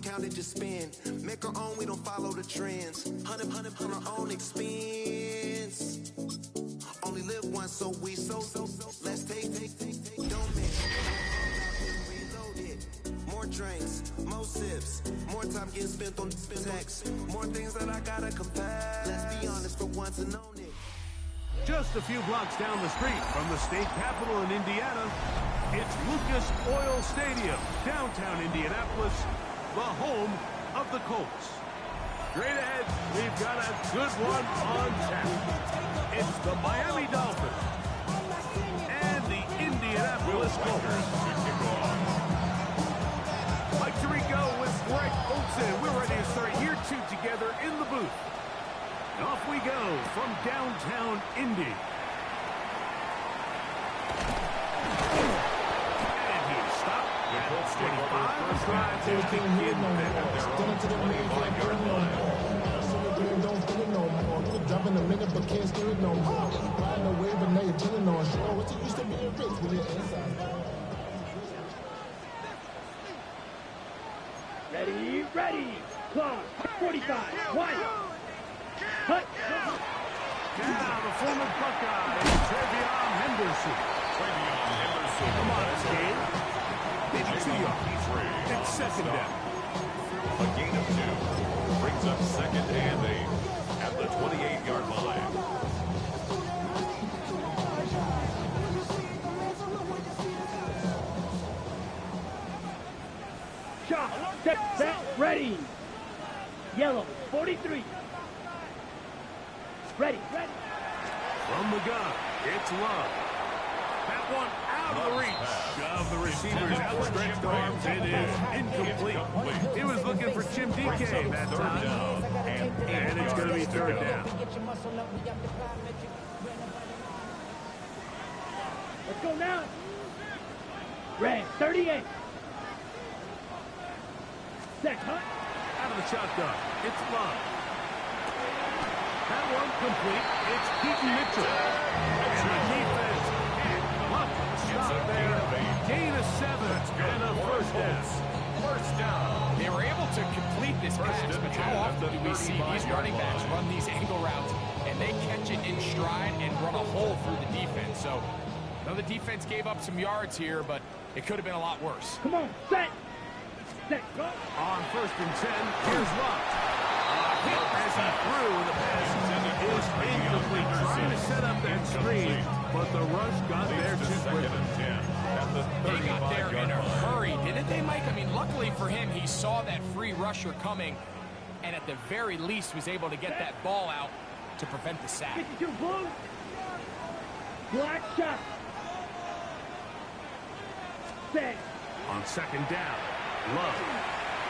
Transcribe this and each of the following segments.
count it, just spend. Make our own, we don't follow the trends. 100 on our own expense. Only live once, so let's take, don't miss. Reload it. More drinks, more sips, more time getting spent on text. More things that I gotta confess. Let's be honest for once and own it. Just a few blocks down the street from the state capitol in Indiana, it's Lucas Oil Stadium, downtown Indianapolis, the home of the Colts. Straight ahead, we've got a good one on tap. It's the Miami Dolphins and the Indianapolis Colts. Mike Tirico with Greg Olsen. We're ready to start year 2 together in the booth. And off we go from downtown Indy. And he stopped at 25. Drive to begin Dropping a minute, but can't steer it no more. Riding a wave, but now you're chilling on shore. What's it used to be a race when you're inside? Ready. Clock. 45. One. Cut. Down the former Buckeye, Trevion Henderson. Come on, Steve. It's 2 yards. It's second down. A gain of 2 brings up second and 8 at the 28-yard line. Shot. Set. Ready. Yellow. 43. Ready. From the gun, it's Love. That one out of the reach of the receiver's outstretched arms. It is incomplete. He was looking for Jim DK that time. And it's going to be third down. Let's go now. Red. 38. Set. Cut. Out of the shotgun, it's Love. That one complete. It's Keaton Mitchell. And the defense can't stop there. Gain of 7 and a first down. First down. They were able to complete this pass, but how often do we see these running backs run these angle routes and they catch it in stride and run a hole through the defense? So, I know the defense gave up some yards here, but it could have been a lot worse. Come on, set, go. On first and 10, here's Love. Hit as he threw the pass is incomplete. Trying to set up that screen, but the rush got there too quickly. They got there in a hurry, didn't they, Mike? I mean, luckily for him, he saw that free rusher coming, and at the very least was able to get that ball out to prevent the sack. 52 blue. Black shot. Set. On second down, Love.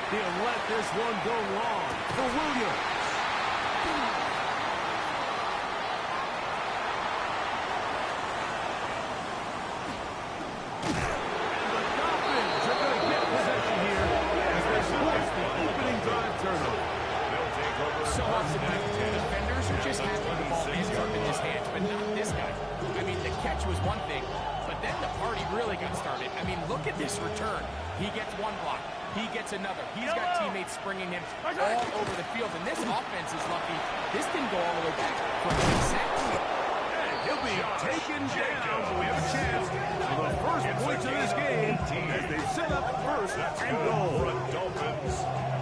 He'll let this one go long for Williams. And the Dolphins are going to get possession here as they force the opening drive turnover. So often defenders are just happy the ball ends up in his hands, but not this guy. I mean, the catch was one thing, but then the party really got started. I mean, look at this return. He gets one block. He gets another. He's got teammates springing him all over the field. And this offense is lucky. This didn't go all the way back for 8 seconds. And he'll be taken down with a chance for the first points of this game as they set up first and goal.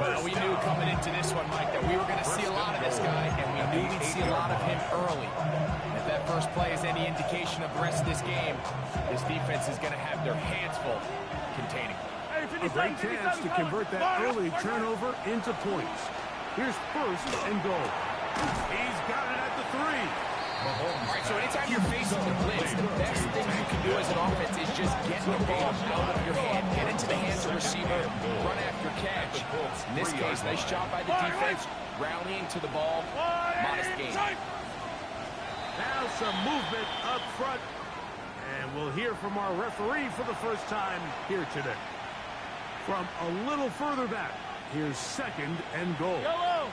Well, we knew coming into this one, Mike, that we were going to see a lot of this guy, and we knew we'd see a lot of him early. If that first play is any indication of the rest of this game, this defense is going to have their hands full containing. A great chance to convert that early turnover into points. Here's first and goal. He's got it at the 3. All right, so anytime you're facing the blitz, the best thing you can do as an offense is just get the ball out of your hand, get into the hands of the receiver, run after catch. In this case, nice job by the defense, rallying to the ball, modest gain. Now some movement up front, and we'll hear from our referee for the first time here today. From a little further back, here's second and goal. Yellow.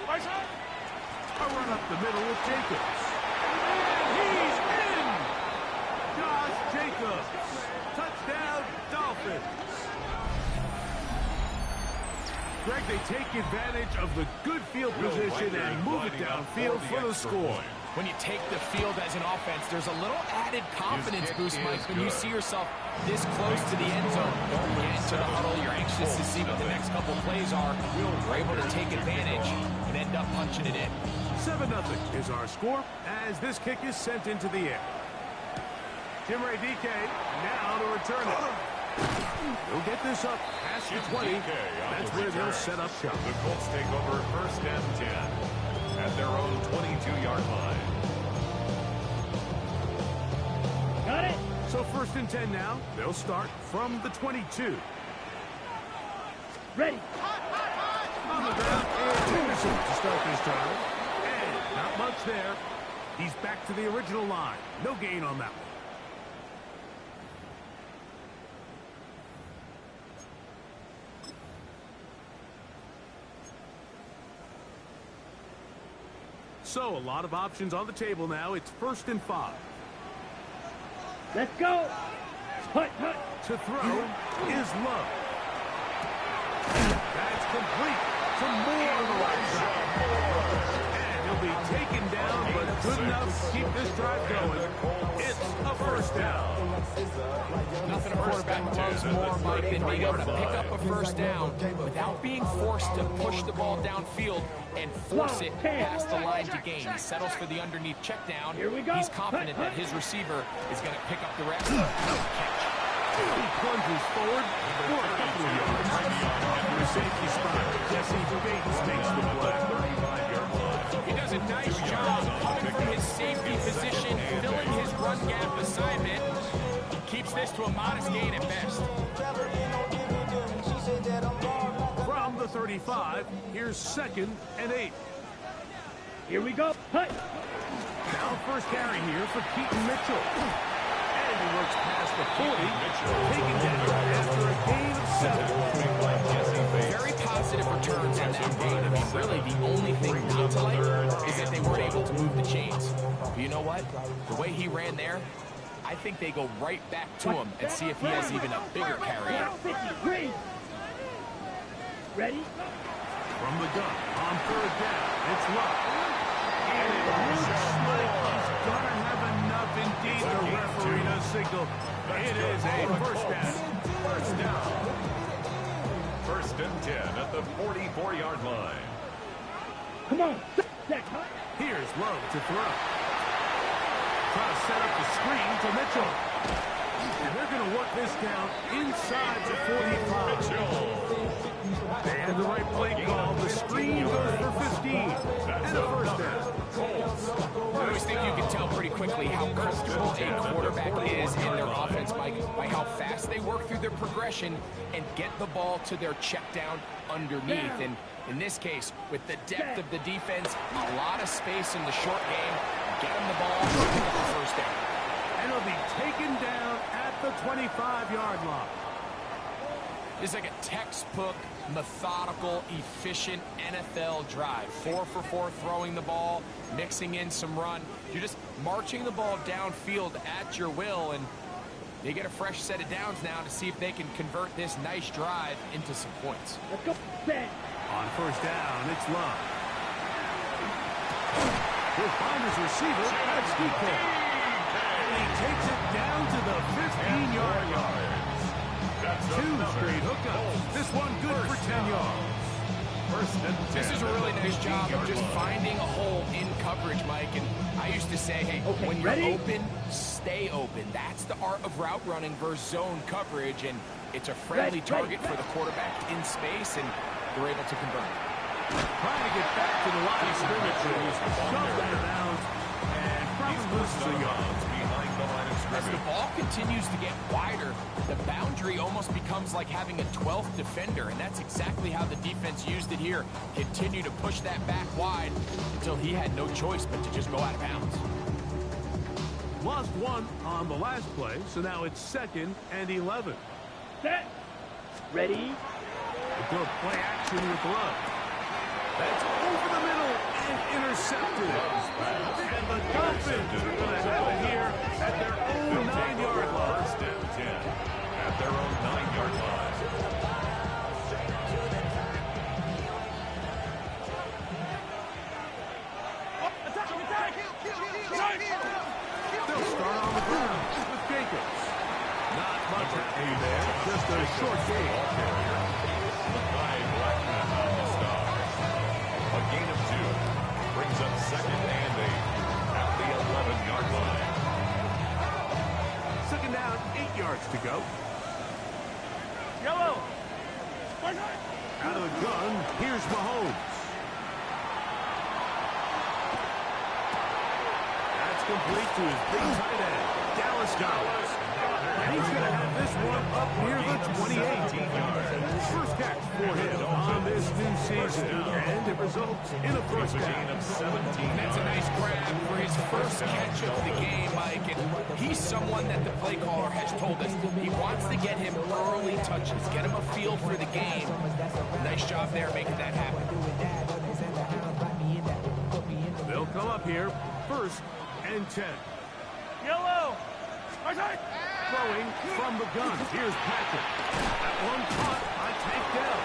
A run up the middle with Jacobs. And he's in! Josh Jacobs. Touchdown, Dolphins. Greg, they take advantage of the good field position and move it downfield for the score. When you take the field as an offense, there's a little added confidence boost, Mike, when you see yourself this close to the end zone. You get into the huddle, you're anxious to see what the next couple plays are. You're able to take advantage and end up punching it in. 7-0 is our score as this kick is sent into the air. Jim Ray DK now to return it. He'll get this up past the 20. That's where they'll set up shop. The Colts take over 1st and 10 at their own 22-yard line. Got it. So 1st and 10 now. They'll start from the 22. Ready. On the ground, and Henderson to start this drive. And not much there. He's back to the original line. No gain on that one. So, a lot of options on the table now. It's 1st and 5. Let's go. Hut, hut. To throw is Love. That's complete. Some more on the right side. And he'll be taken down, but good enough to keep this drive going. It's a 1st down. Nothing a quarterback loves more, Mike, than being able to pick up a 1st down without being forced to push the ball downfield and force it past the line to gain. He settles for the underneath check down. Here we go. He's confident that his receiver is going to pick up the rest. He plunges forward for a couple of yards. After a safety spot, Jesse Bates makes the play. He does a nice job coming from his safety position, filling his run gap assignment. Keeps this to a modest gain at best. From the 35, here's 2nd and 8. Here we go. Hut. Now 1st carry here for Keaton Mitchell. And he works past the 40, taken down after a gain of 7. Very positive returns on that gain. I mean, really, the only thing not to like is that they weren't able to move the chains. But you know what? The way he ran there, I think they go right back to him and see if he has even a bigger carry. 53. Ready? From the gun, on 3rd down, it's Love. And it looks like he's gonna have enough indeed. The referee does signal. It is a 1st down. 1st down. 1st and 10 at the 44-yard line. Come on. Set. Hut. Here's Love to throw. Trying to set up the screen to Mitchell. And they're going to work this down inside the 45. They had the right play call. The screen goes for 15. And a 1st down. I always think you can tell pretty quickly how comfortable a quarterback is in their offense, Mike, by how fast they work through their progression and get the ball to their check down underneath. And in this case, with the depth of the defense, a lot of space in the short game, get them the ball, pick up the 1st down. And he'll be taken down at the 25-yard line. It's like a textbook, methodical, efficient NFL drive. 4 for 4 throwing the ball, mixing in some run. You're just marching the ball downfield at your will, and they get a fresh set of downs now to see if they can convert this nice drive into some points. Let's go. Set. On 1st down, it's Love. He'll find his receiver. That's Deacon. And he takes it down to the 15-yard line. 2 straight hookups. This one good for 10 yards. 1st and 10. This is a really nice job of just finding a hole in coverage, Mike. And I used to say, hey, Okay, when you're ready? open, stay open. That's the art of route running versus zone coverage. And it's a friendly target for the quarterback in space, and they're able to convert. Trying to get back to the line of scrimmage. Shoved out of bounds. And probably loses a yard. Behind the line of As the scrimmage. ball continues to get wider, the boundary almost becomes like having a 12th defender, and that's exactly how the defense used it here. Continue to push that back wide until he had no choice but to just go out of bounds. Lost 1 on the last play, so now it's 2nd and 11. Set. Ready. Go play action with Love. That's over the middle and intercepted. And the Dolphins are going to have it here at their own 9-yard line. 1st and 10 at their own 9-yard line. Out of the gun, here's Mahomes. That's complete to his big tight end, Dallas Goddard. And he's going to have this one up near the 28. First catch for him on this new season, and it results in a first down of 17. That's a nice grab for his first catch of the game, Mike. And he's someone that the play caller has told us he wants to get him early touches, get him a feel for the game. Nice job there making that happen. They'll come up here, first and 10. Yellow. Throwing from the gun. Here's Patrick. That one caught by Tank Dell.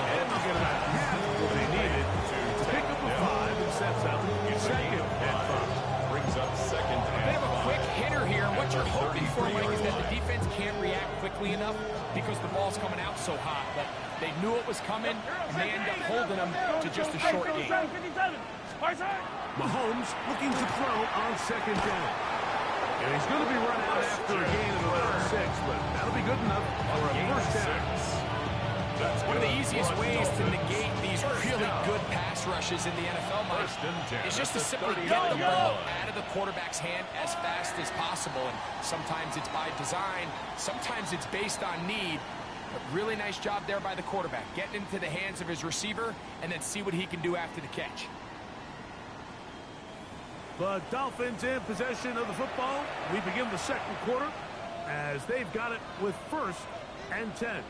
And they'll get about half what they needed to pick up a 5 and sets up second and 5. Brings up second A bit of a quick hitter here. What you're hoping for, Mike, is that the defense can't react quickly enough because the ball's coming out so hot. But they knew it was coming, and they end up holding them to just a short game. Mahomes looking to throw on second down. And he's going to be run out after a gain of about 6, but that'll be good enough for a first down. One of the easiest ways to negate these really good pass rushes in the NFL, Mike, is just to simply get the ball out of the quarterback's hand as fast as possible. And sometimes it's by design, sometimes it's based on need. But really nice job there by the quarterback, getting into the hands of his receiver and then see what he can do after the catch. The Dolphins in possession of the football. We begin the second quarter as they've got it with first and 10.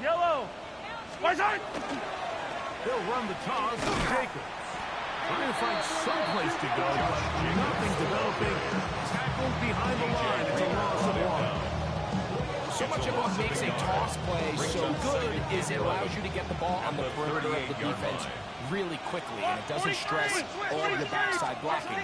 Yellow. They'll run the toss to Jacobs. Trying to find some place to go, but nothing developing. Tackled behind the line. It's a loss of 1. So much of what makes a toss play so good is it allows you to get the ball on the perimeter of the defense really quickly, and it doesn't stress all of your backside blocking.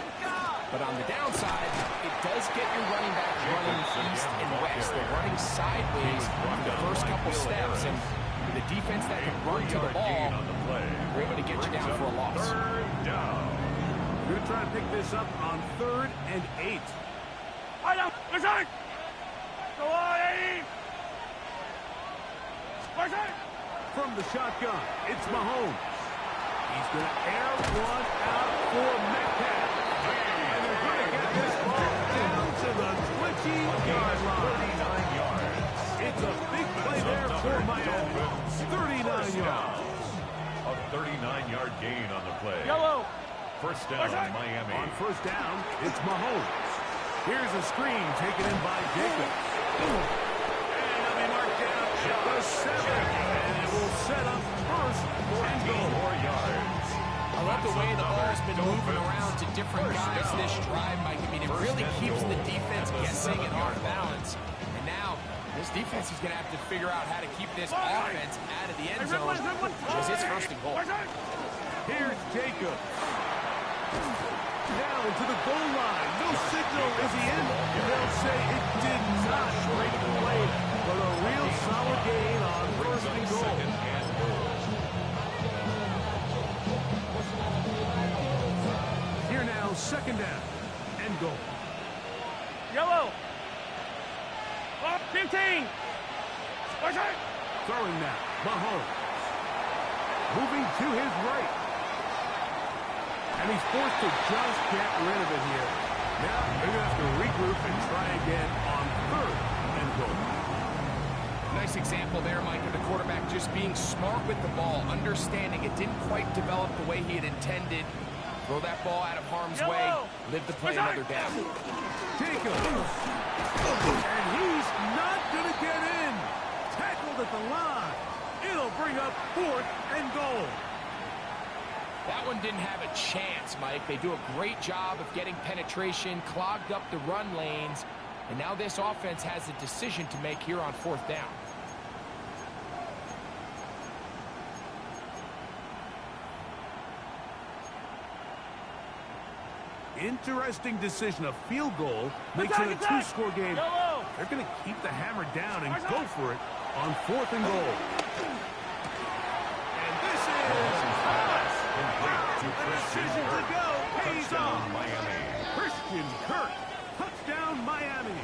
But on the downside, it does get your running back running east and west. They're running sideways for the first couple steps, and with a defense that can run to the ball, they're able to get you down for a loss. You're going to try to pick this up on 3rd and 8. From the shotgun, it's Mahomes. He's going to air one out for Metcalf. And they're going to get this ball down to the 20-yard line. 39 yards. It's a big play there for Miami. 39 yards. A 39-yard gain on the play. Yellow. First down, Miami. On first down, it's Mahomes. Here's a screen taken in by Jacobs. And he'll be marked down at the 7. And it will set up first and goal. 4 yards. I love the way the ball's been moving around to different guys this drive, Mike. I mean, it really keeps the defense guessing and off balance. And now, this defense is going to have to figure out how to keep this offense out of the end zone, which is its first and goal. Here's Jacobs. Down to the goal line. No signal. Is he in? They'll say it did not break the play, but a real solid gain on first and goal. Here now, second down and goal. Yellow. 15. Throwing now, Mahomes. Moving to his right. And he's forced to just get rid of it here. Now they're going to have to regroup and try again on 3rd and goal. Nice example there, Mike, of the quarterback just being smart with the ball, understanding it didn't quite develop the way he had intended. Throw that ball out of harm's way, live to play another down. Jacobs. And he's not going to get in. Tackled at the line. It'll bring up 4th and goal. That one didn't have a chance, Mike. They do a great job of getting penetration, clogged up the run lanes, and now this offense has a decision to make here on 4th down. Interesting decision. A field goal makes it a 2-score game. They're going to keep the hammer down and go for it on 4th and goal. And this is pass complete. The decision to go pays off. Miami. Christian Kirk, touchdown Miami.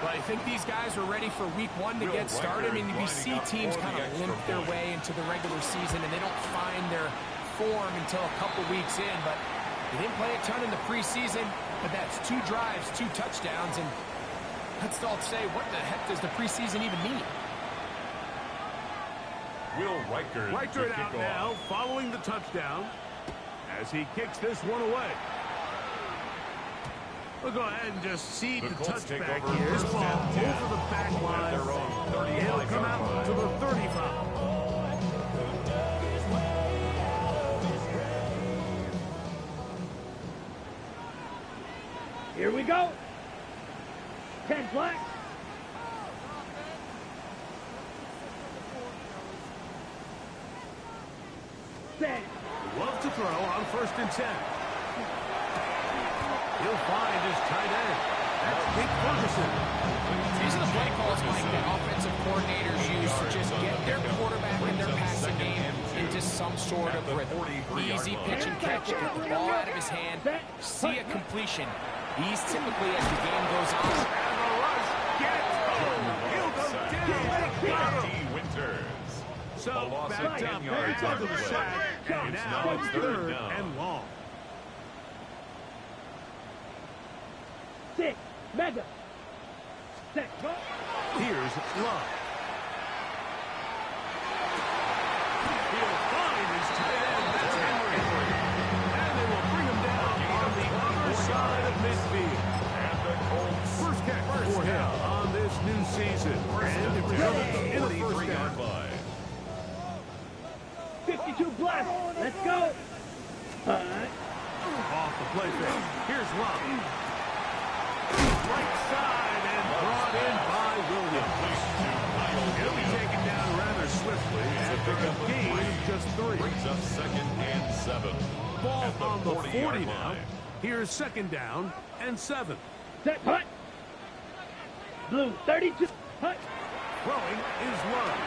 Well, I think these guys are ready for week 1 to get started. I mean, you see teams kind of limp their way into the regular season, and they don't find their form until a couple weeks in. But they didn't play a ton in the preseason, but that's 2 drives, 2 touchdowns, and let's all say, what the heck does the preseason even mean? Will Reichert Reichert out now, following the touchdown, as he kicks this one away. We'll go ahead and just cede the touchback here. This ball over the back line. It'll come out to the 35. Here we go. 10 flags. Set. Love to throw on 1st and 10. He'll find his tight end. That's Pete Ferguson. These are the play calls, Mike, that offensive coordinators use to just get their quarterback and their passing game into some sort of rhythm. Easy pitch and catch, get the ball out of his hand, see a completion. These typically, as the game goes on, And the rush gets home. He'll go down. Winters. So loss of back 10 up yards there on to the the play. sack. And It's now now it's 3rd 3rd down. and long. 6. Mega. Set. Go. Here's Love. He'll find his tight end. That's Henry. And they will bring him down on the other side of midfield. And the Colts. First catch for him on this new season. And it results in a first 43-yard down. line. 52 blast. Let's go. Off the play fake. Here's Love. Right side and brought in by Williams. He'll be taken down rather swiftly after a gain of just 3. Brings up 2nd and 7. Ball At the on the 40-yard 40 now. line. Here's 2nd down and 7. Set. Hut. Blue. 32. Hut. Throwing is Love.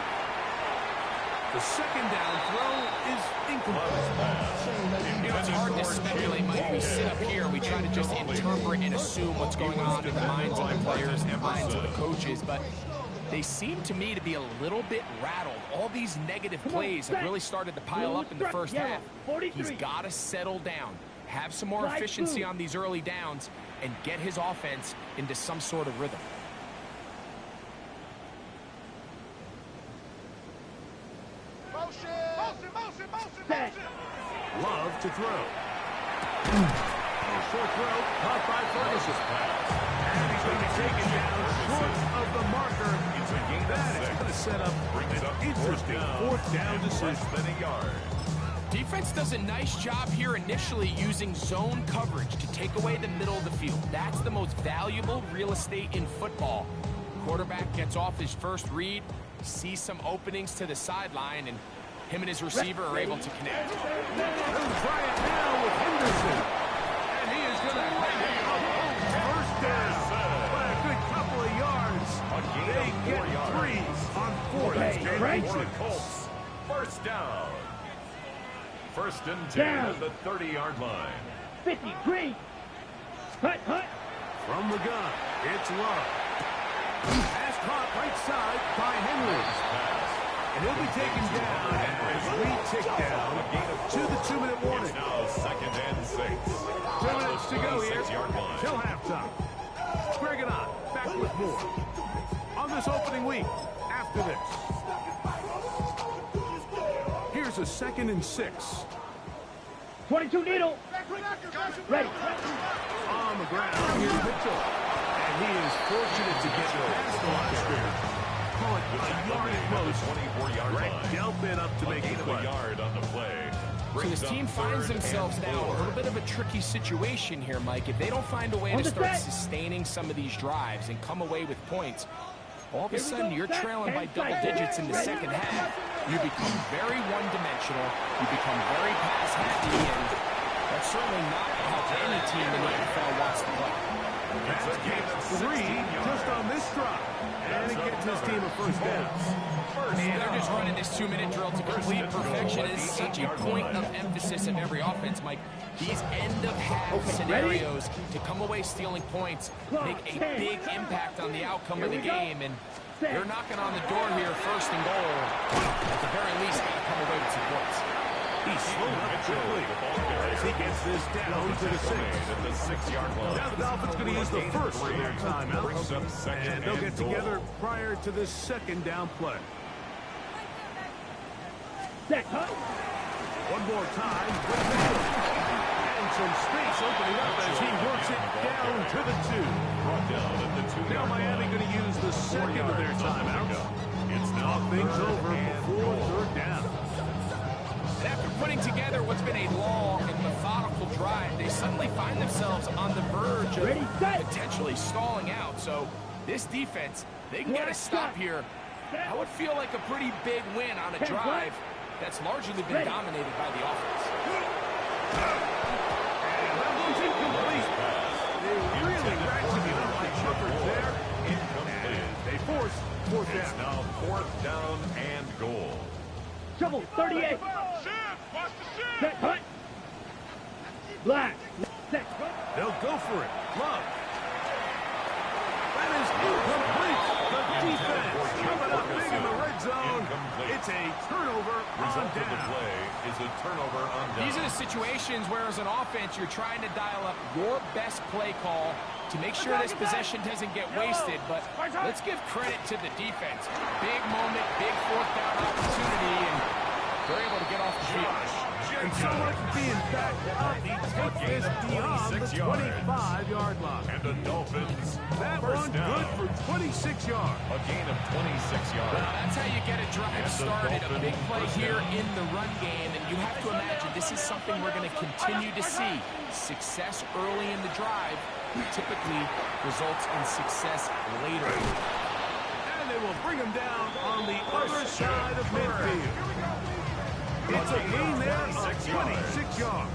The 2nd down throw is incomplete. you know, it's hard to speculate, Mike. We sit up here, we try to just interpret and assume what's going on in the minds of the players and the minds of the coaches, but they seem to me to be a little bit rattled. All these negative plays have really started to pile up in the first half. He's got to settle down, have some more efficiency on these early downs, and get his offense into some sort of rhythm. Set. Love to throw. A short throw caught by Ferguson. And he's going to be taken down short of the marker. That is going to set up an interesting 4th down decision. Than a yard. Defense does a nice job here initially using zone coverage to take away the middle of the field. That's the most valuable real estate in football. Quarterback gets off his first read, sees some openings to the sideline, and him and his receiver are able to connect. They'll try it now with Henderson. And he is going to hang it up. First down. By a good couple of yards. They get 3 on 4th. For the Colts. First down. 1st and 10 Down. at the 30-yard line. 53. Hut. Hut. From the gun, it's Love. Pass caught right side by Henry. And he'll be taken down as we tick down to the 2-minute warning. It's now 2nd and 6. 2 minutes to go here 26-yard line. till halftime. Greg and I back with more on this opening week after this. Here's a 2nd and 6. 22 needle. Ready. On the ground, here's Mitchell. And he is fortunate to get past the line scrimmage. Call it a yard at most. 24-yard Greg line. Delpin up to make Gain the of play. a yard on the play. So this Brings team up finds 3rd themselves and now 4. a little bit of a tricky situation here, Mike. If they don't find a way On to the start set. sustaining some of these drives and come away with points, all of a Here we sudden go. you're Set. trailing by 10 double seconds. digits in the second half. You become very one-dimensional. You become very pass-happy, and That's certainly not how any team in the NFL wants to play. That's game 3 just on this drive. And it gets his team a first down. Man, they're just running this 2-minute drill to complete perfection. It is such a point of emphasis of every offense, Mike. These end-of-half scenarios to come away stealing points make a big impact on the outcome of the game. And they're knocking on the door here, first and goal. At the very least, got to come away with some points. He's slowed up quickly as he gets this down to the 6-yard line. Now the Dolphins going to use the first of their timeouts, and they'll get together prior to this second down play. One more time. And some space opening up as he works it down to the 2. Now Miami going to use the second of their timeouts. It's now things over before third down. And after putting together what's been a long and methodical drive, they suddenly find themselves on the verge of potentially stalling out. So this defense, they can get a stop here. That would feel like a pretty big win on a drive that's largely been dominated by the offense. And that was incomplete. They really ratcheted it up like truckers there. And they force fourth down. It's now fourth down and goal. Trouble, 38. Set, hut. Black. Set, hut. They'll go for it. Love. That is incomplete. The defense coming up big in the red zone. It's a turnover on down. These are the situations where as an offense you're trying to dial up your best play call to make sure this possession doesn't get wasted. But let's give credit to the defense. Big moment, big fourth down opportunity, and they're able to get off the field. And so much being backed up, he takes this beyond the 25-yard line. And the Dolphins, that one good for 26 yards. A gain of 26 yards. That's how you get a drive started, a big play here in the run game. And you have to imagine this is something we're going to continue to see. Success early in the drive typically results in success later. And they will bring him down on the other side of midfield. It's a gain there of 26 yards.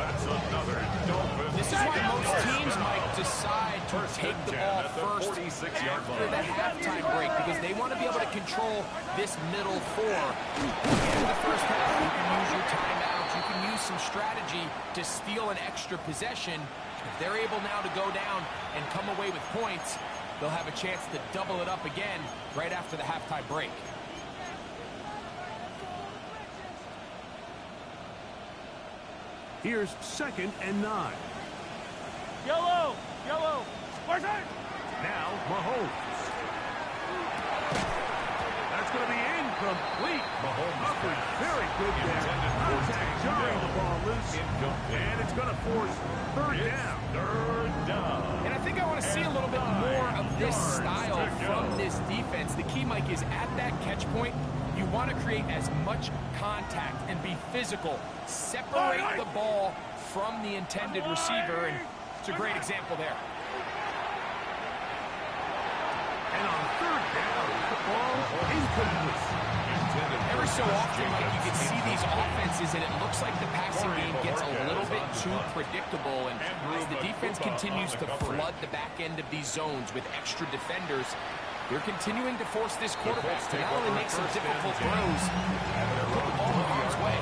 That's another Dolphin. This is why most teams might decide to take the ball first after the halftime break, because they want to be able to control this middle four. In the first half, you can use your timeouts, you can use some strategy to steal an extra possession. If they're able now to go down and come away with points, they'll have a chance to double it up again right after the halftime break. Here's 2nd and 9. Yellow. Spartan. Now Mahomes. That's going to be incomplete. Mahomes very good there. Contact jarring the ball loose. And it's going to force third down. And I think I want to see a little bit more of this style from this defense. The key, Mike, is at that catch point, you want to create as much contact and be physical. Separate the ball from the intended receiver, and it's a great example there. And on third down, the ball incomplete. Every so often, Mike, you can see these offenses, and it looks like the passing game gets a little bit too predictable. And as the defense continues to flood the back end of these zones with extra defenders, they're continuing to force this quarterback to not only make some difficult throws, but put the ball in harm's way.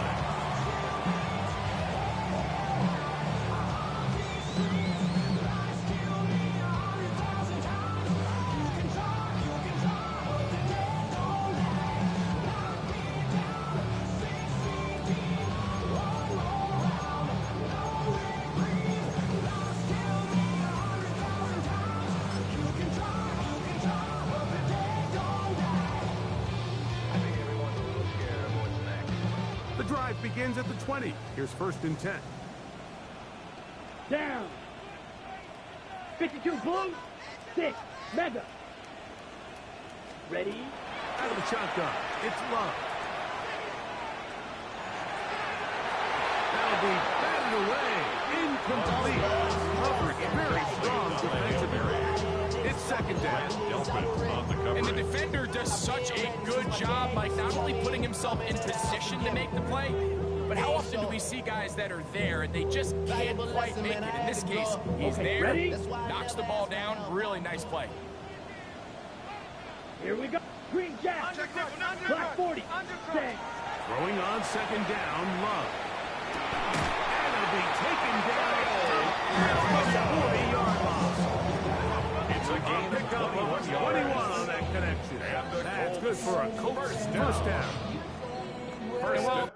Begins at the 20. Here's 1st and 10. Down. 52 blue. 6. Mega. Ready. Out of the shotgun. It's Love. That'll be batted away. Incomplete. Coverage very strong defensively. It's 2nd down. And the defender does such a good job, like not only putting himself in position to make the play, But how often do we see guys that are there and they just can't quite make it? In this case, he's there, ready? knocks the ball down. Really nice play. Here we go. Green jack. Black 40. Stand. Throwing on second down, Love. And it'll be taken down at the 40-yard line. It's a game pickup of 21 on that connection. That's good for a Colts first down. First down.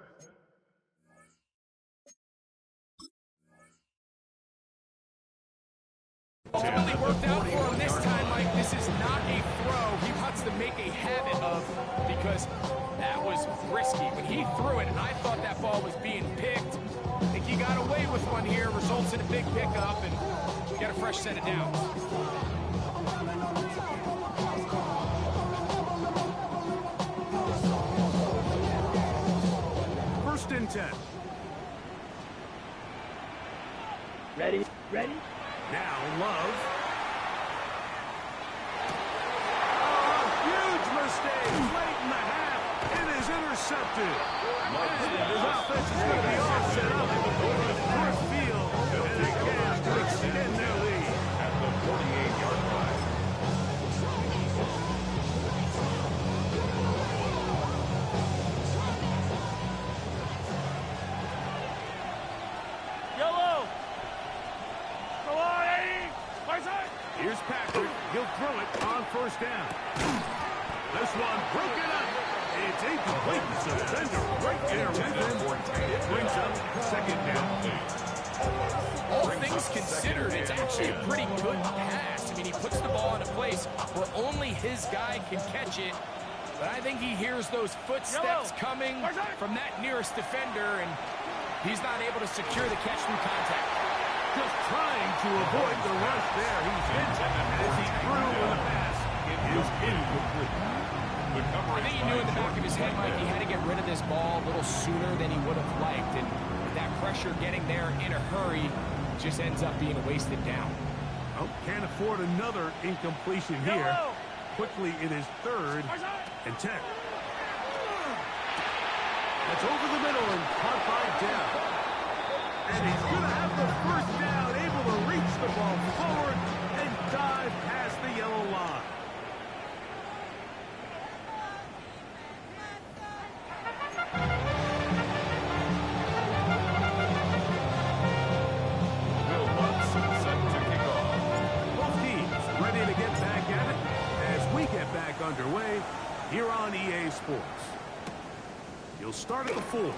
Ultimately worked out for him this time, Mike. This is not a throw he wants to make a habit of because that was risky. When he threw it, I thought that ball was being picked. I think he got away with one here, results in a big pickup, and get a fresh set of downs. First and 10. Ready? Ready? Now Love. Oh, huge mistake late in the half. It is intercepted. And his offense is going to be all set up for a field and a chance to extend their lead. At the 48-yard line. Yellow. Come on, Eddie. My side. Here's Patrick. He'll throw it on first down. This one broken up. It's incomplete. The defender right there with him. It brings up second down. All things considered, it's actually a pretty good pass. I mean, he puts the ball in a place where only his guy can catch it. But I think he hears those footsteps coming from that nearest defender, and he's not able to secure the catch through contact. Just trying to avoid the rush there. He's hit as he threw with a pass. It is incomplete. I think he knew in the back of his head, Mike, he had to get rid of this ball a little sooner than he would have liked. And with that pressure getting there in a hurry, just ends up being a wasted down. Oh, can't afford another incompletion here. Quickly, it is third and 10. That's over the middle and caught by Dell. And he's going to have the first down, able to reach the ball forward and dive past the yellow line. Will Lutz set to kick off. Both teams ready to get back at it as we get back underway here on EA Sports. He'll start at the 4.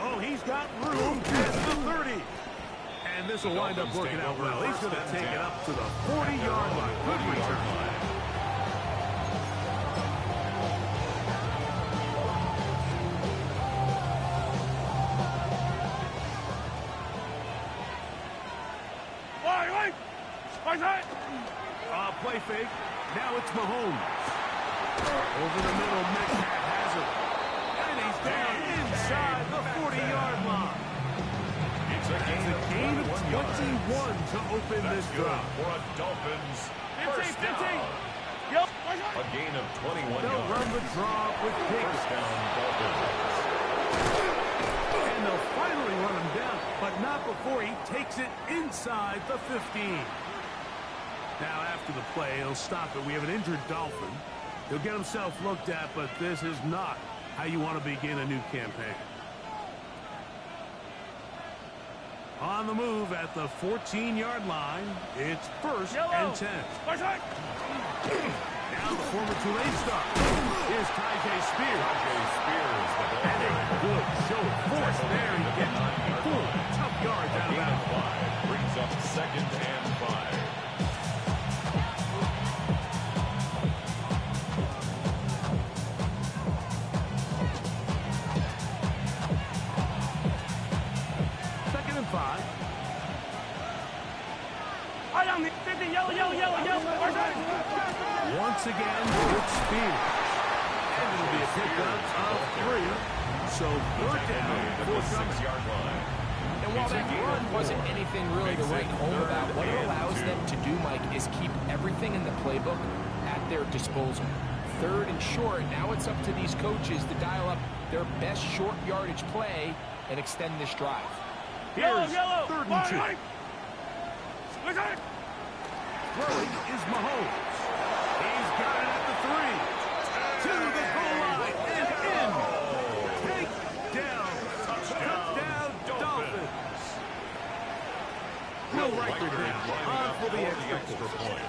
Oh, he's got room at the 30. And this will wind up working out well. He's going to take it up to the 40-yard line. Good return. Play fake. Now it's Mahomes. Over the middle, Metcalf has it. And he's down inside the 40-yard line. It's a gain of 21 to open this drive. For a Dolphins first down. A gain of 21 yards. They'll run the draw with Pickens. First down, Dolphins. And they'll finally run him down, but not before he takes it inside the 15. Now, after the play, he'll stop it. We have an injured Dolphin. He'll get himself looked at, but this is not how you want to begin a new campaign. On the move at the 14-yard line, it's first and 10. Now the former Tulane star. Here's Tyjae Spears. And a good show of force there. He gets 4 tough yards out of that. Brings up second and 5. Once again, it's Spears. And it'll be a pickup of 3. So third down, 6-yard line. And while that run wasn't anything really to write home about, what it allows them to do, Mike, is keep everything in the playbook at their disposal. 3rd and short. Now it's up to these coaches to dial up their best short yardage play and extend this drive. Here's Yellow. 3rd and 2. Throwing is Mahomes. He's got it at the 3. To the goal line and in. Take down. Touchdown, Dolphins. Will Riker down. On for the extra point.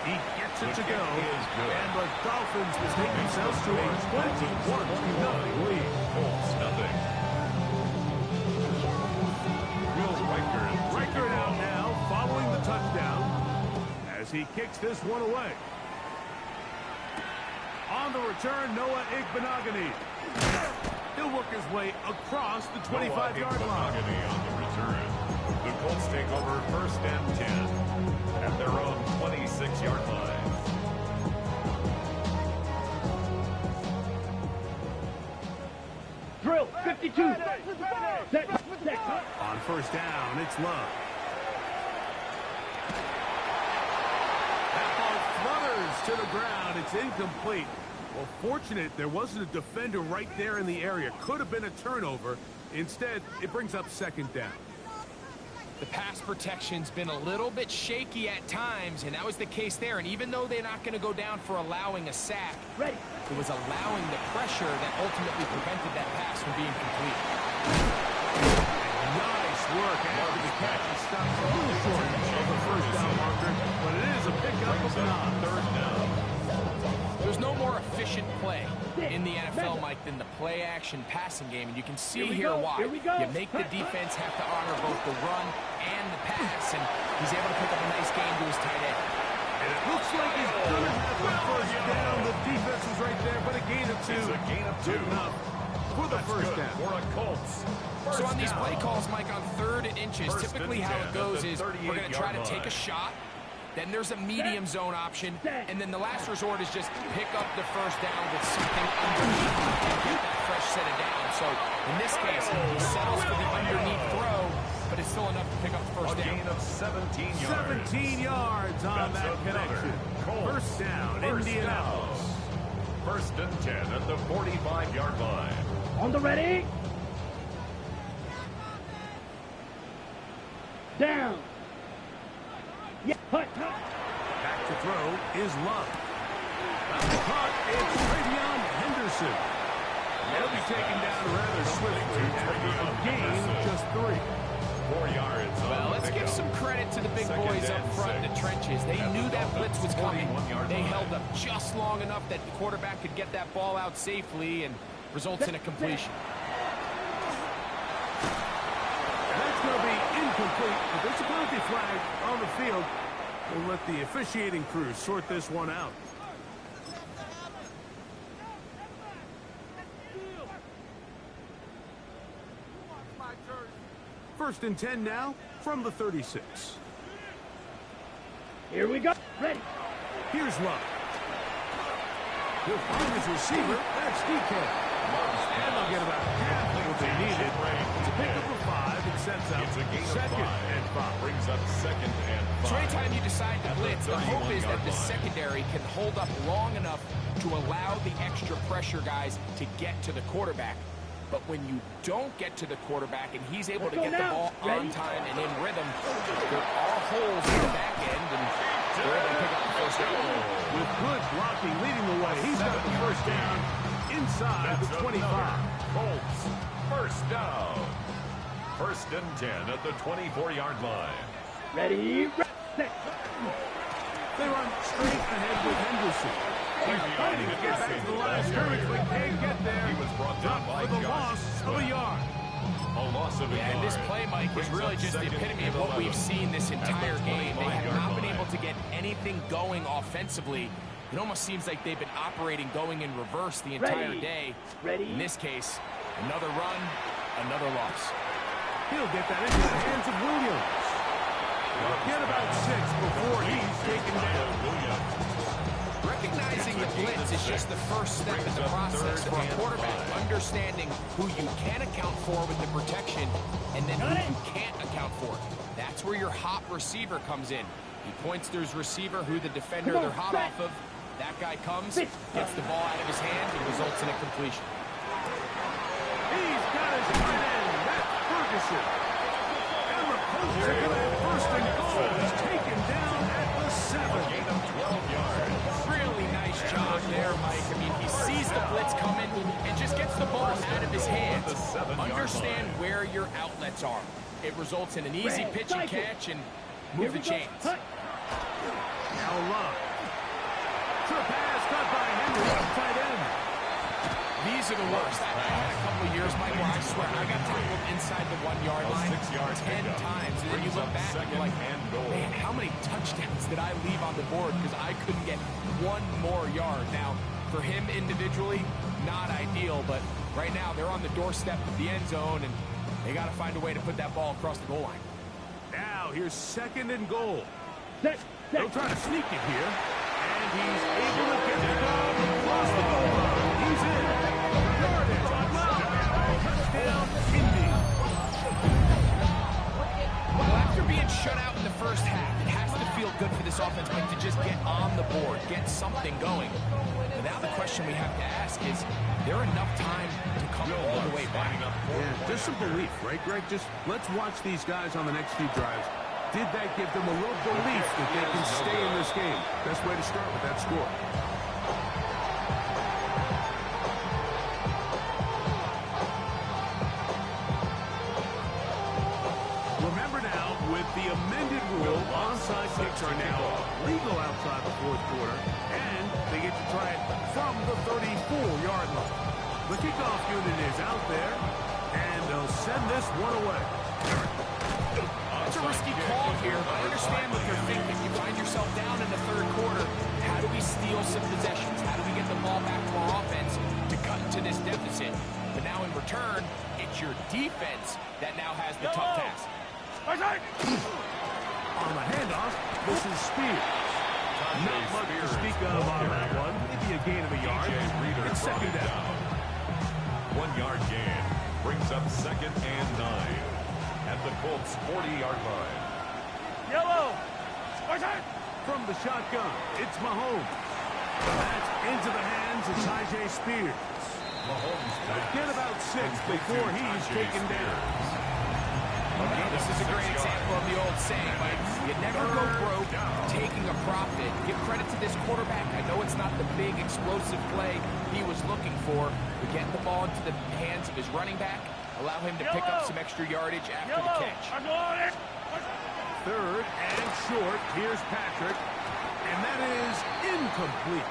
He gets it to go. And the Dolphins will take themselves to a 21-0 lead. Colts, nothing. Riker out now, following the touchdown, as he kicks this one away. On the return, Noah Igbenogany. He'll work his way across the 25-yard line. On the return. The Colts take over 1st and 10 at their own 26-yard line. Drill, 52. On 1st down, it's Love. That ball flutters to the ground. It's incomplete. Well, fortunate there wasn't a defender right there in the area. Could have been a turnover. Instead, it brings up 2nd down. The pass protection's been a little bit shaky at times, and that was the case there. And even though they're not going to go down for allowing a sack, it was allowing the pressure that ultimately prevented that pass from being complete. Nice work after the catch. He stops a little short of the 1st down marker, but it is a pickup of 9. 3rd down. There's no more efficient play in the NFL, Mike, than the play-action passing game. And you can see here why. You make the defense have to honor both the run and the pass, and he's able to pick up a nice gain to his tight end. And it looks like he's going to have the 1st down. The defense is right there, but a gain of 2. It's a gain of 2. Good enough for the 1st down. For a Colts. So on these play calls, Mike, on 3rd and inches, typically how it goes is we're going to try to take a shot. Then there's a medium zone option, and then the last resort is just pick up the 1st down with something underneath and get that fresh set of down. So in this case, he settles for the underneath throw, but it's still enough to pick up the 1st down. Gain of 17 yards. 17 yards on that connection. 1st down, Indianapolis. 1st and 10 at the 45-yard line. On the ready. Down. Yeah, hut. Back to throw is Love. Caught, it's Travion Henderson. He'll be taken down rather swiftly after a gain of just 3. 4 yards. Well, let's give some credit to the big boys up front in the trenches. They knew that blitz was coming. They held up just long enough that the quarterback could get that ball out safely and results in a completion. That's going to be incomplete, but there's a penalty flag on the field. We'll let the officiating crew sort this one out. First and 10 now from the 36. Here we go. Ready. Here's Love. He'll find his receiver. That's DK. And they'll get about half of what they needed. It's a pickup of 5. It sets up 2nd and 5. Brings up 2nd and 5. So anytime you decide to blitz, the hope is that the secondary can hold up long enough to allow the extra pressure guys to get to the quarterback. But when you don't get to the quarterback and he's able to get the ball on time and in rhythm, there are holes in the back end, and they're able to pick up the 1st down. With good blocking leading the way, he's got the 1st down inside the 25. Colts, 1st down. 1st and 10 at the 24-yard line. Ready. Set. They run straight ahead with Henderson. He's fighting to get back to the line of scrimmage, but can't get there. He was brought down by for the loss of a yard. A loss of a yard. And this play, Mike, is really just the epitome of what we've seen this entire game. They have not been able to get anything going offensively. It almost seems like they've been operating going in reverse the entire day. In this case, another run, another loss. He'll get that into the hands of Williams. Get about 6 before he's taken down. Recognizing the blitz is just the first step in the process for a quarterback, understanding who you can account for with the protection and then who you can't account for. That's where your hot receiver comes in. He points to his receiver, who the defender they're hot off of. That guy comes, gets the ball out of his hands, and results in a completion. He's got his tight end. That's Ferguson. And the Colts are going to have first and goal. He's taken down at the 7. Gain of 12 yards. Really nice job there, Mike. I mean, he sees the blitz coming and just gets the ball out of his hands. Understand where your outlets are. It results in an easy pitch and catch and move the chains. Now Love. Trip pass cut by Henry, tight end. These are the worst. I had a couple of years, Mike, where I swear I got tackled inside the 1 yard line 10 times. And then you look back and you're like, man, how many touchdowns did I leave on the board because I couldn't get one more yard? Now, for him individually, not ideal, but right now they're on the doorstep of the end zone, and they got to find a way to put that ball across the goal line. Now, here's second and goal. They'll try to sneak it here. And he's able to get the ball across the goal line. He's in. Yardage on touchdown, Indy. Well, after being shut out in the first half, it has to feel good for this offense, Mike, to just get on the board, get something going. And now the question we have to ask is there enough time to come all the way back? Yeah, just some belief, right, Greg? Just let's watch these guys on the next few drives. Did that give them a little belief that they can stay in this game? Best way to start with that score. Remember now, with the amended rule, onside kicks are now legal outside the fourth quarter, and they get to try it from the 34-yard line. The kickoff unit is out there, and they'll send this one away. It's a risky call here, but I understand what they're thinking. You find yourself down in the third quarter. How do we steal some possessions? How do we get the ball back to our offense to cut into this deficit? But now in return, it's your defense that now has the tough task. On the handoff, this is Spears. Not much to speak of on that one. Maybe a gain of a yard. It's second down. 1 yard gain brings up second and 9. At the Colts' 40-yard line. Yellow. From the shotgun, it's Mahomes. That's into the hands of T.J. Spears. Get about 6 before he's taken down. Okay, this is a great example of the old saying, Mike. You never go broke taking a profit. Give credit to this quarterback. I know it's not the big explosive play he was looking for, but getting the ball into the hands of his running back, allow him to pick up some extra yardage after the catch. Third and short. Here's Patrick. And that is incomplete.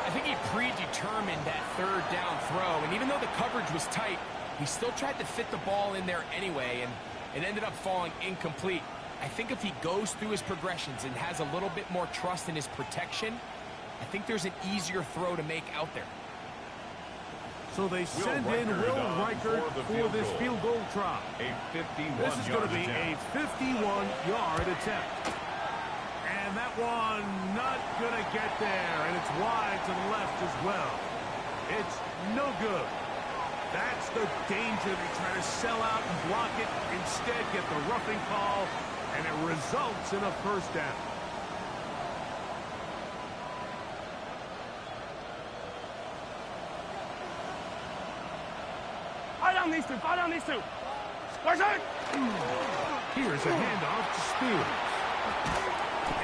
I think he predetermined that third down throw. And even though the coverage was tight, he still tried to fit the ball in there anyway. And it ended up falling incomplete. I think if he goes through his progressions and has a little bit more trust in his protection, I think there's an easier throw to make out there. So they send in Will Reichert for this field goal try. This is going to be a 51-yard attempt. And that one not going to get there. And it's wide to the left as well. It's no good. That's the danger. They try to sell out and block it. Instead, get the roughing call. And it results in a first down. Fall down these two. Here's a handoff to Spears.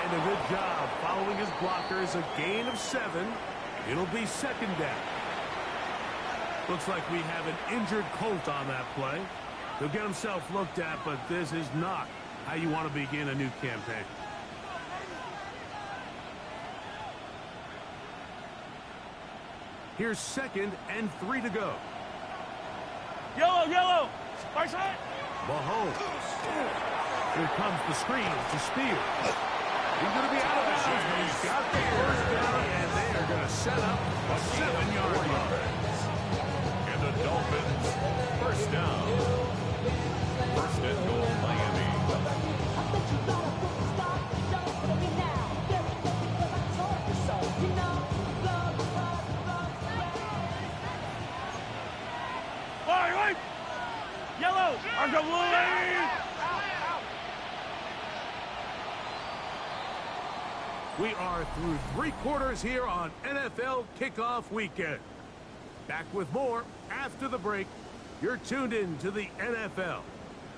And a good job following his blockers. A gain of 7. It'll be second down. Looks like we have an injured Colt on that play. He'll get himself looked at, but this is not how you want to begin a new campaign. Here's second and 3 to go. Yellow. Right side. Mahomes. Here comes the screen to Spears. He's going to be out of bounds, but he's got the first down, and they are going to set up a 7-yard line. And the Dolphins, first down. First and goal, Miami. Right. Yellow. We are through 3 quarters here on NFL Kickoff Weekend. Back with more after the break. You're tuned in to the NFL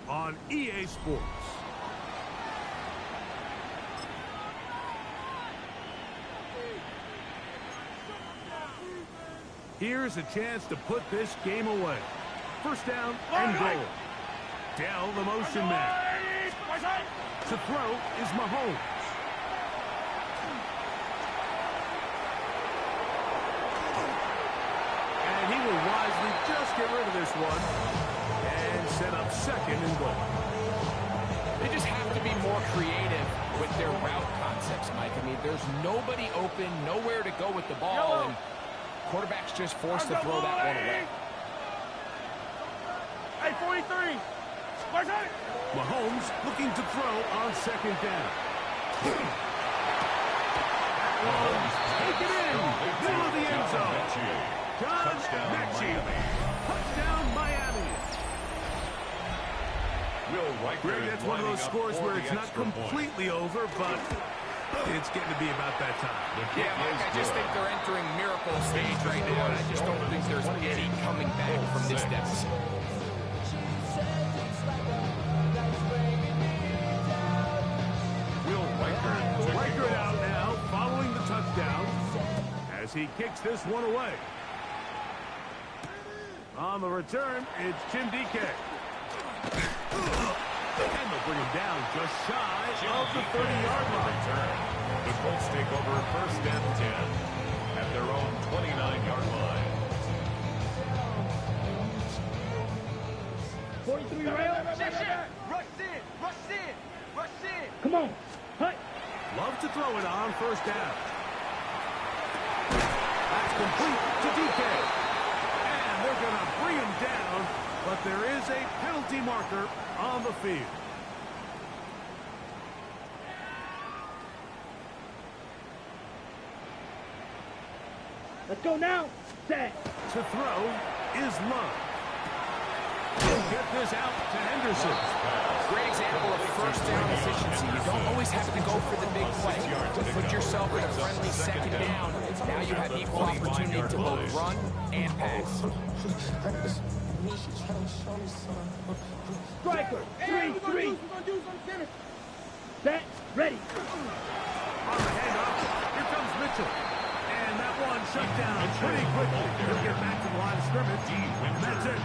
on EA Sports. Here's a chance to put this game away. First down and goal. Dell, the motion man. To throw is Mahomes. And he will wisely just get rid of this one and set up second and goal. They just have to be more creative with their route concepts, Mike. I mean, there's nobody open, nowhere to go with the ball, and quarterback's just forced to throw that one away. Hey, 43. Mahomes looking to throw on second down. Take it in. Middle of the end zone. John Mechie. Touchdown, Miami. Greg, that's one of those scores where it's not completely over, but it's getting to be about that time. Yeah, Mike, I just think they're entering miracle stage right now, and I just don't think there's any coming back from this deficit. Riker out now, following the touchdown, as he kicks this one away. On the return, it's Jim DK. And they'll bring him down just shy of the 30-yard line. The Colts take over first and 10 at their own 29-yard line. 43 rail. Rush in. Come on. Hut. Love to throw it on first down. That's complete to DK. And they're going to bring him down, but there is a penalty marker on the field. Let's go now. Set. To throw is Love. He'll get this out to Henderson. Great example of first down efficiency. You don't always have to go for the big play. Put yourself in a friendly second down. Now you have equal opportunity to both run and pass. Striker. 3-3. Set. Ready. On the handoff, here comes Mitchell. And that one shut down pretty quickly. He'll get back to the line of scrimmage. And that's it.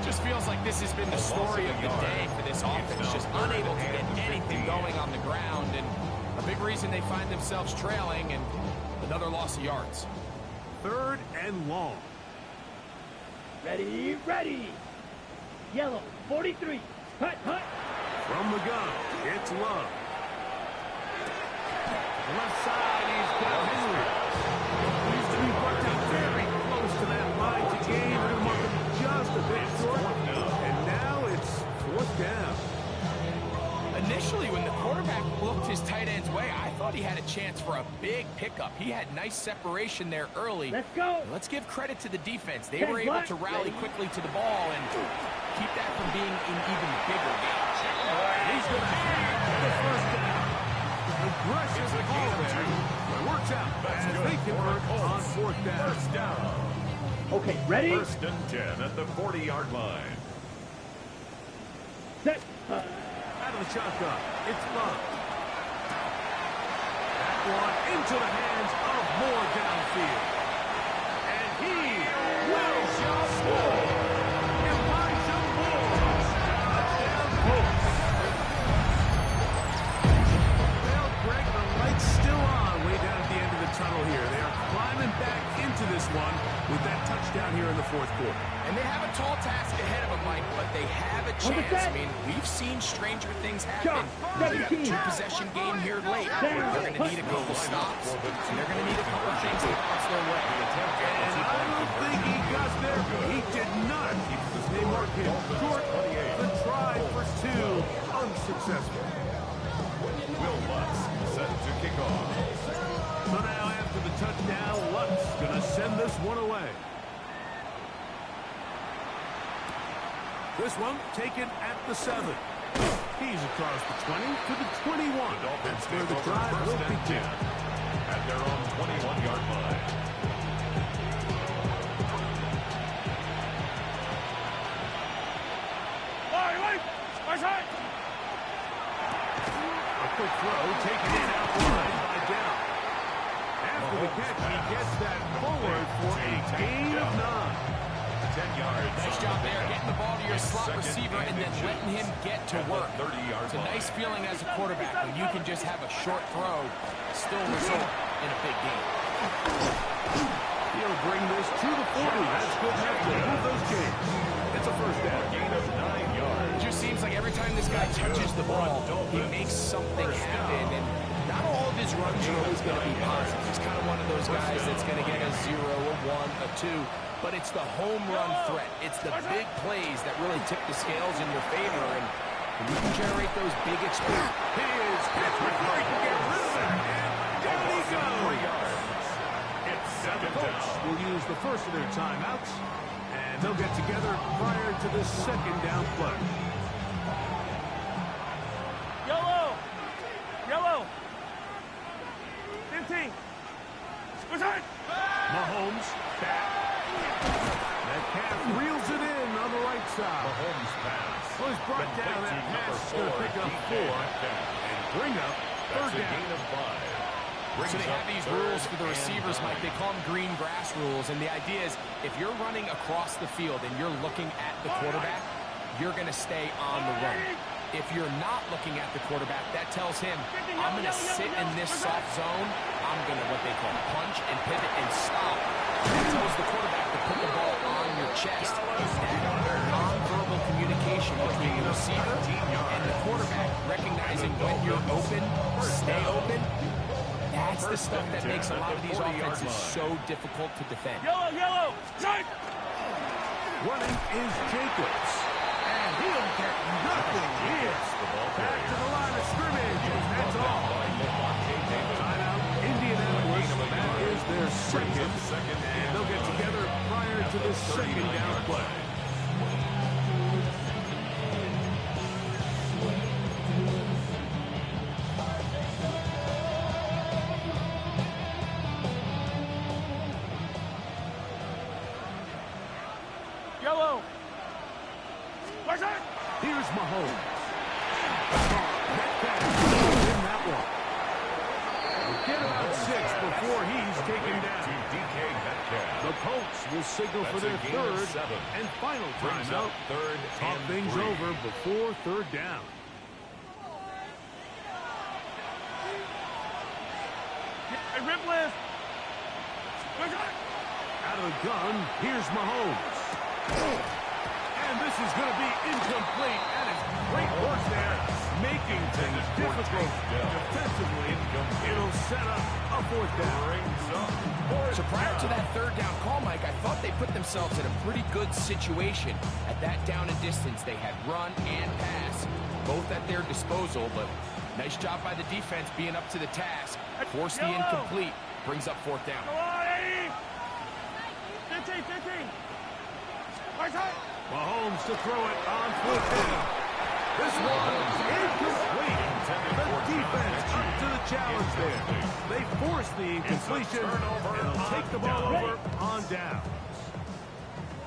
Just feels like this has been the story of the day for this offense. Just unable to get anything going on the ground. And a big reason they find themselves trailing and another loss of yards. Third and long. Ready. Ready. Yellow. 43. Hut. Hut. From the gun, it's Love. The left side, he's got Henry. He's to be brought down very close to that line to gain. They're marking just a bit short. And now it's fourth down. Initially, when the quarterback looked his tight end's way, I thought he had a chance for a big pickup. He had nice separation there early. Let's go. Let's give credit to the defense. They Hey, were able Black. to rally quickly to the ball and keep that from being an even bigger game. He's going to have the first down. Aggressive call there. It works out as they convert on fourth down. First down. Okay, ready. First and 10 at the 40-yard line. Set. Out of the shotgun, it's Love. That one into the hands of Moore downfield. And he will score. Elijah Moore. Touchdown Colts. Well, Greg, the light's still on way down at the end of the tunnel here. They are climbing back into this one with that touchdown here in the fourth quarter. And they have a tall task ahead of them, Mike, but they have a chance. I mean, we've seen stranger things happen. They got a two-possession game here late. They're going to need a couple stops, and they're going to need a couple things to pass their way. And I don't think he got there. He did not. They mark him short. The try for two, unsuccessful. Will Lutz set to kick off. So now after the touchdown, Lutz going to send this one away. This one taken at the 7. He's across the 20 to the 21. That's where the drive will begin. At their own 21-yard line. A quick throw taken in out wide by Down. After the catch, he gets that forward for a gain of 9. 10 yards. Nice job there, getting the ball to your slot receiver and then letting him get to work. It's a nice feeling as a quarterback when you can just have a short throw, still result in a big game. He'll bring this to the 40. That's good enough to move those chains. It's a first down. Gain of 9 yards. It just seems like every time this guy touches the ball, he makes something happen. And not all of his runs are always going to be positive. He's kind of one of those guys that's going to get a 0, a 1, a 2. But it's the home run threat. It's the big plays that really tip the scales in your favor. And you can generate those big experiences. He is hit before he can get rid of it. And down he goes. The Colts will use the first of their timeouts, and they'll get together prior to the second down play. Yellow. Yellow. 15. Square. Mahomes back. That calf reels it in on the right side. Mahomes pass. Well, he's brought down. That pass is going to pick up 4 and bring up third down. Gain of 5. So they have these rules for the receivers, Mike. They call them green grass rules. And the idea is if you're running across the field and you're looking at the quarterback, you're going to stay on the run. If you're not looking at the quarterback, that tells him, I'm going to sit in this soft zone. I'm going to what they call punch and pivot and stop. That tells the quarterback to put the ball on your chest. That nonverbal communication between the receiver and the quarterback, recognizing when you're open, stay open. That's the stuff that makes a lot of these offenses so difficult to defend. Yellow, yellow. Strike. Running is Jacobs. And he'll get nothing here. Back to the line of scrimmage. And that's all. Timeout, Indianapolis. That is their second. And they'll get together prior to the second down play. Yellow. Here's Mahomes. In that one. Get about 6 before he's taken down. The Colts will signal for their third and final timeout. Talk things over before third down. Rip lift. Out of the gun, here's Mahomes. And this is going to be incomplete. That is great work there, making things difficult defensively. It'll set up a fourth down. So prior to that third down call, Mike, I thought they put themselves in a pretty good situation. At that down and distance, they had run and pass, both at their disposal, but nice job by the defense being up to the task. Force the incomplete, brings up fourth down. Come on, 15. Right side. Mahomes to throw it on fourth down. This one's incomplete. The defense up to the challenge there. They force the incompletion and they'll take the ball over on downs.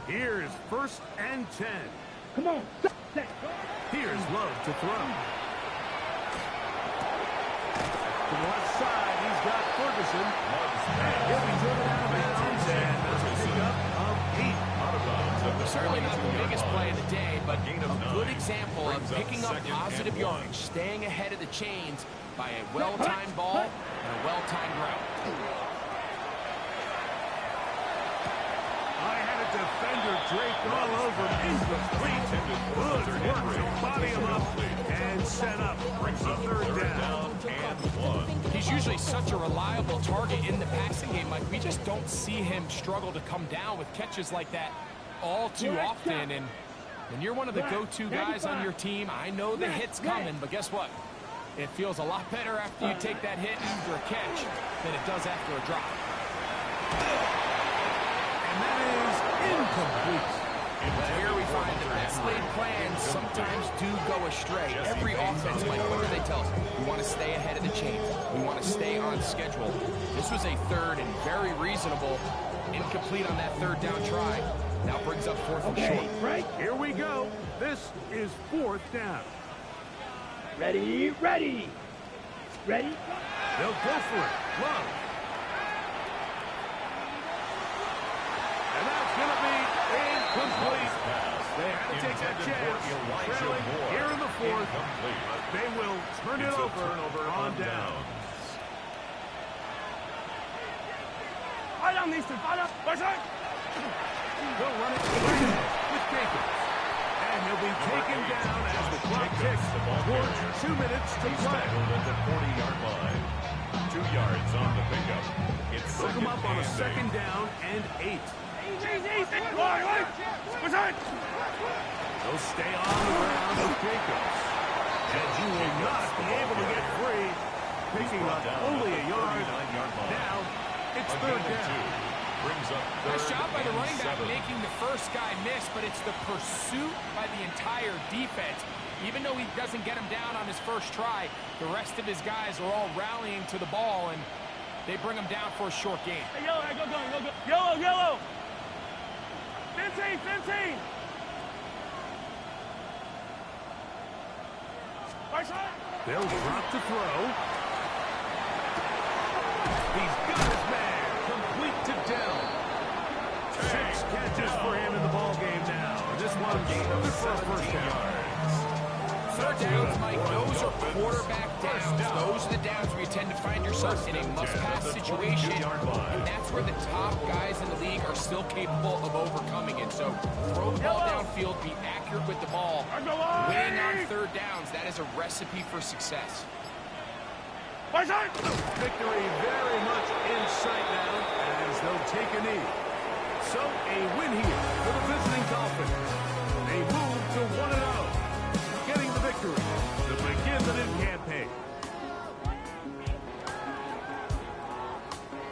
Here's 1st and 10. Come on. Here's Love to throw. To the left side, he's got Ferguson. And he'll be driven out of bounds and a pickup of 8. Certainly not the biggest play of the day, but a good example of picking up positive yardage, staying ahead of the chains by a well-timed ball and a well-timed route. I had a defender draped all over incomplete. Good work to body him up and set up a third down. He's usually such a reliable target in the passing game. Like, we just don't see him struggle to come down with catches like that all too often. And when you're one of the go-to guys on your team, I know the hit's coming, but guess what? It feels a lot better after you take that hit after a catch than it does after a drop. And that is incomplete. But here we find the best laid plans sometimes do go astray. Every offense, Mike, what do they tell us? We want to stay ahead of the chain. We want to stay on schedule. This was a third and very reasonable, incomplete on that third down try. Now brings up fourth and short. Right. Here we go. This is fourth down. Ready, ready. Ready? They'll go for it. Love. And that's going to be incomplete. They had to take that chance. Trailing here in the fourth. They will turn it over on down. They'll run it with Jacobs. And he'll be taken down as the clock ticks towards 2 minutes to play. At the 40-yard line. 2 yards on the pickup. It's Hook him up on a second down and 8. They'll stay on the ground with Jacobs. And you will not be able to get free. Picking up only a yard. Now it's third down. Nice job by the running back making the first guy miss, but it's the pursuit by the entire defense. Even though he doesn't get him down on his first try, the rest of his guys are all rallying to the ball, and they bring him down for a short gain. Hey, yellow, go. Yellow, yellow. 15. They'll drop to throw. He's got his man. Complete to Dell. 6 catches for him in the ball game now. This one good for a first down. Third downs, Mike, those are quarterback downs. Those are the downs where you tend to find yourself in a must-pass situation, and that's where the top guys in the league are still capable of overcoming it. So throw the ball downfield, be accurate with the ball. Winning on third downs, that is a recipe for success. Victory very much in sight now as they'll take a knee. So a win here for the